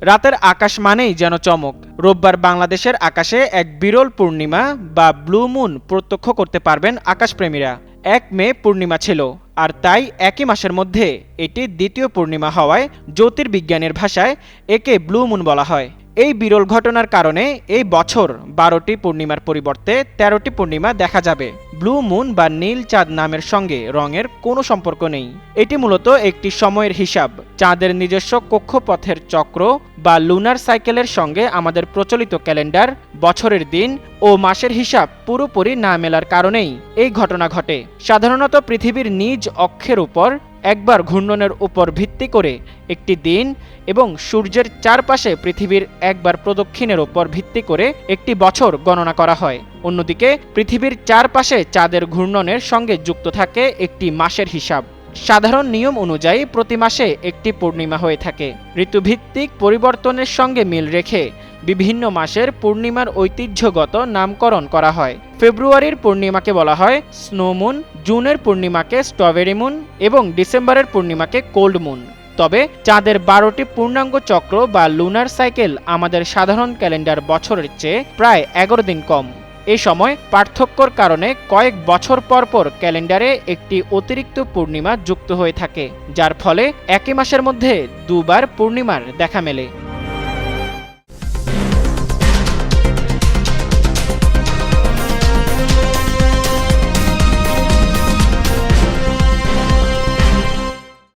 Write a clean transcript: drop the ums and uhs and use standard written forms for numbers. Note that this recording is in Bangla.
রাতের আকাশ মানেই যেন চমক। রোববার বাংলাদেশের আকাশে এক বিরল পূর্ণিমা বা ব্লু মুন প্রত্যক্ষ করতে পারবেন আকাশপ্রেমীরা। 1 মে পূর্ণিমা ছিল, আর তাই একই মাসের মধ্যে এটি দ্বিতীয় পূর্ণিমা হওয়ায় জ্যোতির্বিজ্ঞানের ভাষায় একে ব্লু মুন বলা হয়। এই বিরল ঘটনার কারণে এই বছর 12টি পূর্ণিমার পরিবর্তে 13টি পূর্ণিমা দেখা যাবে। ব্লু মুন বা নীল চাঁদ নামের সঙ্গে রঙের কোনো সম্পর্ক নেই। এটি মূলত একটি সময়ের হিসাব। চাঁদের নিজস্ব কক্ষপথের চক্র বা লুনার সাইকেলের সঙ্গে আমাদের প্রচলিত ক্যালেন্ডার, বছরের দিন ও মাসের হিসাব পুরোপুরি না মেলার কারণেই এই ঘটনা ঘটে। সাধারণত পৃথিবীর নিজ অক্ষের উপর একবার ঘূর্ণনের উপর ভিত্তি করে একটি দিন এবং সূর্যের চারপাশে পৃথিবীর একবার প্রদক্ষিণের উপর ভিত্তি করে একটি বছর গণনা করা হয়। অন্যদিকে পৃথিবীর চারপাশে চাঁদের ঘূর্ণনের সঙ্গে যুক্ত থাকে একটি মাসের হিসাব। সাধারণ নিয়ম অনুযায়ী প্রতি মাসে একটি পূর্ণিমা হয়ে থাকে। ঋতুভিত্তিক পরিবর্তনের সঙ্গে মিল রেখে বিভিন্ন মাসের পূর্ণিমার ঐতিহ্যগত নামকরণ করা হয়। ফেব্রুয়ারির পূর্ণিমাকে বলা হয় স্নো মুন, জুনের পূর্ণিমাকে স্ট্রবেরি মুন এবং ডিসেম্বরের পূর্ণিমাকে কোল্ড মুন। তবে চাঁদের 12টি পূর্ণাঙ্গ চক্র বা লুনার সাইকেল আমাদের সাধারণ ক্যালেন্ডার বছরের চেয়ে প্রায় 11 দিন কম। এই সময় পার্থক্যর কারণে কয়েক বছর পর পর ক্যালেন্ডারে একটি অতিরিক্ত পূর্ণিমা যুক্ত হয়ে থাকে, যার ফলে একই মাসের মধ্যে দুবার পূর্ণিমার দেখা মেলে।